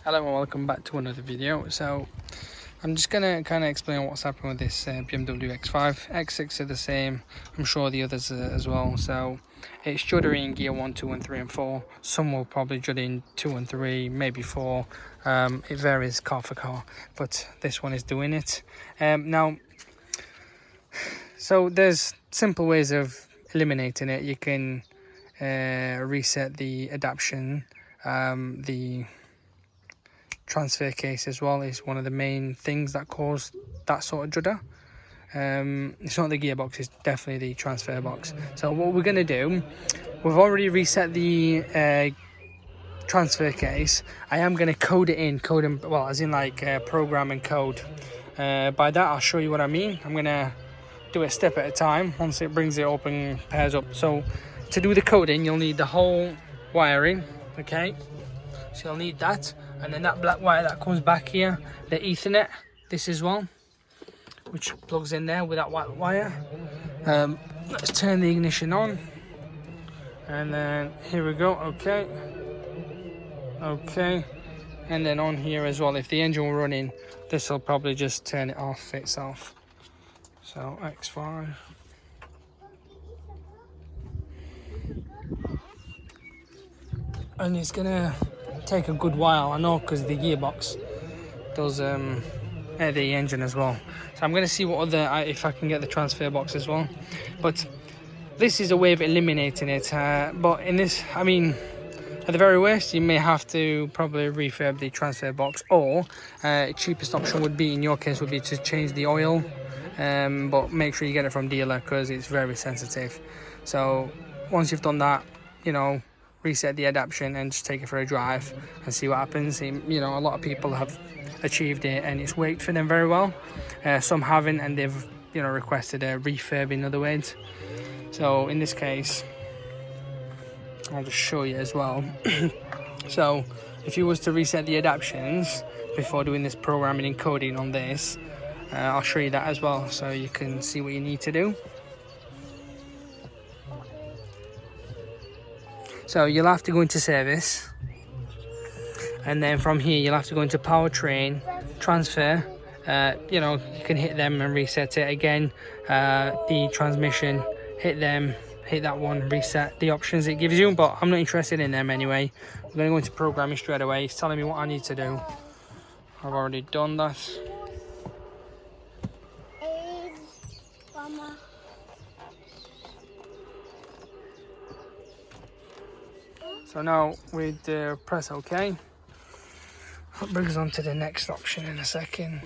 Hello and welcome back to another video. So I'm just gonna kind of explain what's happening with this BMW X5. X6 are the same, I'm sure the others as well. So it's juddering in gear 1, 2 and 3 and 4. Some will probably judder in 2 and 3, maybe 4. It varies car for car, but this one is doing it. Now, so there's simple ways of eliminating it. You can reset the adaptation, the transfer case as well is one of the main things that cause that sort of judder. It's not the gearbox, it's definitely the transfer box. So what we're going to do, we've already reset the transfer case. I am going to code in, well, as in like program and code. By that I'll show you what I mean. I'm going to do it step at a time once it brings it up and pairs up. So to do the coding, you'll need the whole wiring, okay? So you'll need that, and then that black wire that comes back here, the Ethernet, this as well, which plugs in there with that white wire. Let's turn the ignition on, and then here we go. Okay, and then on here as well, if the engine were running, this will probably just turn it off itself. So X5. And it's gonna take a good while, I know, because the gearbox does the engine as well. So I'm going to see what other, if I can get the transfer box as well. But this is a way of eliminating it. But in this, I mean, at the very worst, you may have to probably refurb the transfer box, or cheapest option would be, in your case, would be to change the oil. But make sure you get it from dealer because it's very sensitive. So once you've done that, you know, reset the adaptation and just take it for a drive and see what happens. You know, a lot of people have achieved it and it's worked for them very well. Some haven't, and they've, you know, requested a refurb in other ways. So in this case, I'll just show you as well. So if you was to reset the adaptations before doing this programming and coding on this, I'll show you that as well, so you can see what you need to do. So you'll have to go into service, and then from here you'll have to go into powertrain, transfer. You know, you can hit them and reset it again. The transmission, hit them, hit that one, reset the options it gives you, but I'm not interested in them anyway. I'm going to go into programming straight away. It's telling me what I need to do. I've already done that. So now we'd press OK. That brings us on to the next option in a second.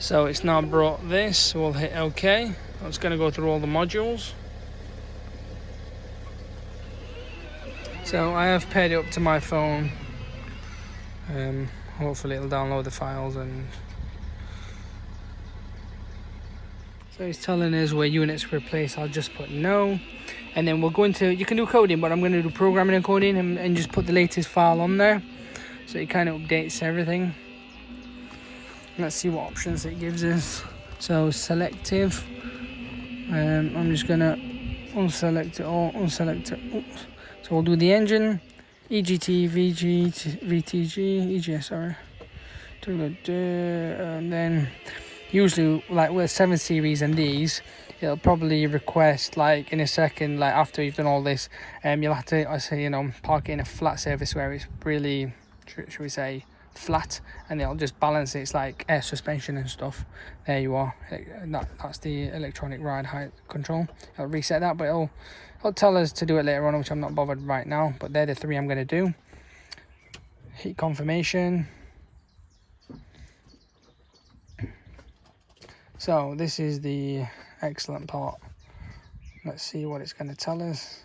So it's now brought this, so we'll hit OK. It's going to go through all the modules. So I have paired it up to my phone. Hopefully it'll download the files. And so it's telling us where units replace. I'll just put no. And then we'll go into, you can do coding, but I'm going to do programming and coding and just put the latest file on there. So it kind of updates everything. Let's see what options it gives us. So selective. I'm just going to unselect it or unselect it. Oops. So we'll do the engine, EGT, VTG, EGS, sorry. And then usually, like with 7 Series and these, it'll probably request, like in a second, like after you've done all this, you'll have to, I say, you know, park it in a flat surface where it's really, should we say, flat, and it'll just balance it. It's like air suspension and stuff. There you are. That's the electronic ride height control. It'll reset that, but it'll tell us to do it later on, which I'm not bothered right now. But they're the 3 I'm going to do. Heat confirmation. So this is the excellent part. Let's see what it's going to tell us.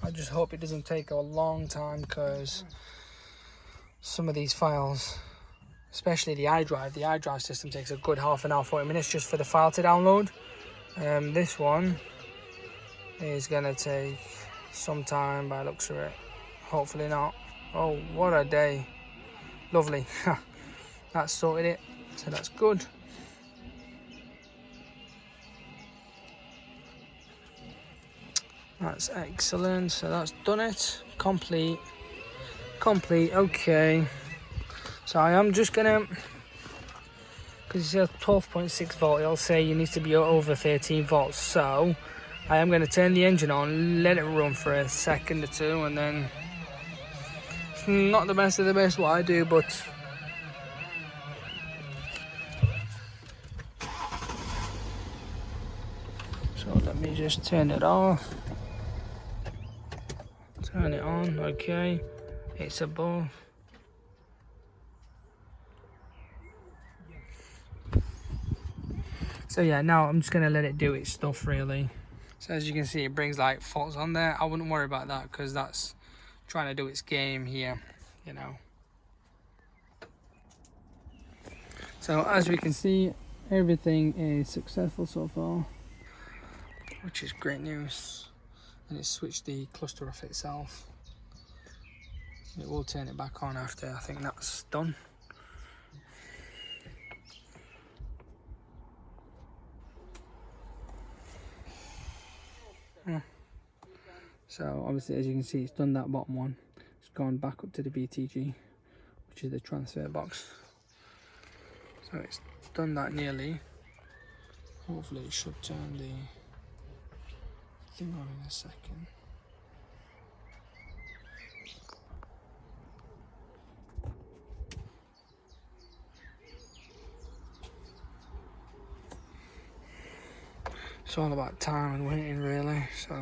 I just hope it doesn't take a long time, because some of these files, especially the iDrive system, takes a good half an hour, 40 minutes just for the file to download. This one is going to take some time by the looks of it. Hopefully not. Oh, what a day. Lovely. That's sorted it, so that's good. That's excellent. So that's done it. Complete. Okay. So I am just gonna, because it says 12.6 volt, it'll say you need to be over 13 volts. So I am gonna turn the engine on, let it run for a second or two, and then it's not the best of the best what I do, but so let me just turn it off. Turn it on. Okay. It's above. So yeah, now I'm just gonna let it do its stuff really. So as you can see, it brings like faults on there. I wouldn't worry about that because that's trying to do its game here, you know. So as we can see, everything is successful so far, which is great news. And it's switched the cluster off itself. It will turn it back on after I think that's done. So obviously, as you can see, it's done that bottom one. It's gone back up to the BTG, which is the transfer box. So it's done that nearly. Hopefully it should turn the thing on in a second. It's all about time and waiting really, so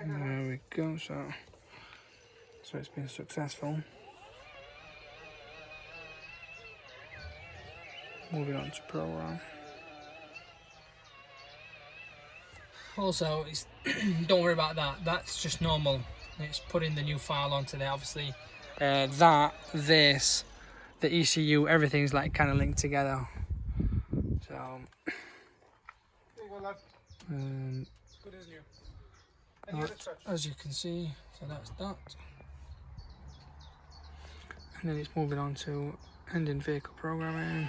there we go. So it's been successful. Moving on to program. Also, it's don't worry about that. That's just normal. It's putting the new file onto there. Obviously, this, the ECU, everything's like kind of linked together. So, as you can see, so that's that. And then it's moving on to ending vehicle programming.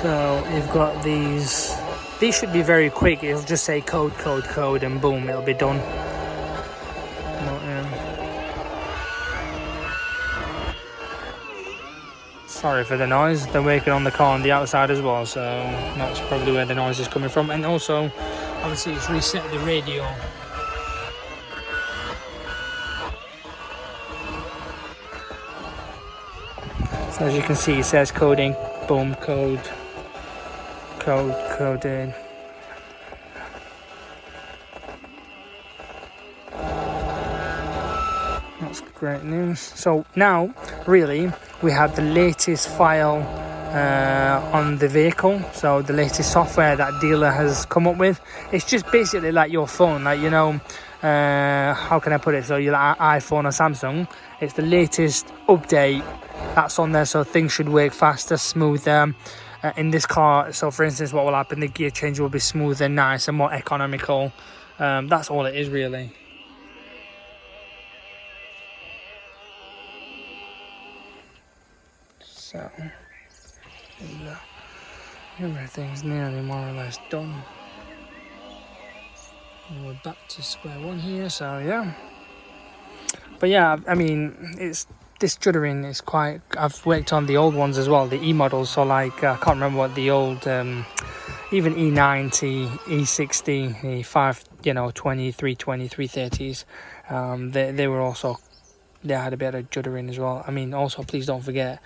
So you've got these should be very quick. It'll just say code, and boom, it'll be done. Sorry for the noise, they're working on the car on the outside as well, so that's probably where the noise is coming from. And also, obviously it's reset the radio. So as you can see, it says coding, boom, coded. That's great news. So now, really, we have the latest file on the vehicle. So the latest software that dealer has come up with. It's just basically like your phone, like, you know, how can I put it? So your iPhone or Samsung, it's the latest update that's on there, so things should work faster, smoother. In this car, so for instance, what will happen, the gear change will be smoother, nice and more economical. That's all it is really. So everything's nearly more or less done. And we're back to square one here, so yeah. But yeah, I mean, this juddering is quite, I've worked on the old ones as well, the E models, so like, I can't remember what the old, even E90, E60, E5, you know, 20, 320, 330s, they were also, they had a bit of juddering as well. I mean, also, please don't forget,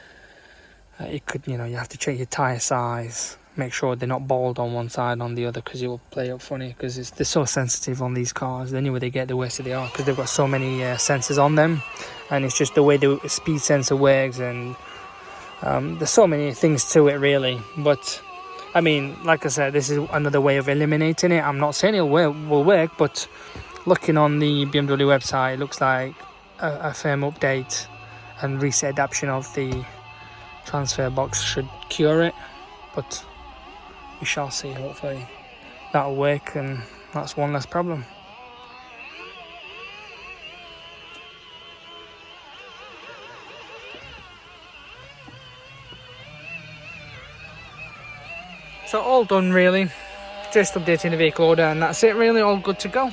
it could, you know, you have to check your tyre size, make sure they're not bald on one side on the other, because it will play up funny, because they're so sensitive on these cars. The newer they get, the worse they are, because they've got so many sensors on them, and it's just the way the speed sensor works, and there's so many things to it really. But I mean, like I said, this is another way of eliminating it. I'm not saying it will work, but looking on the BMW website, it looks like a firm update and reset adaptation of the transfer box should cure it, but we shall see. Hopefully that'll work and that's one less problem. So all done really, just updating the vehicle order and that's it really, all good to go.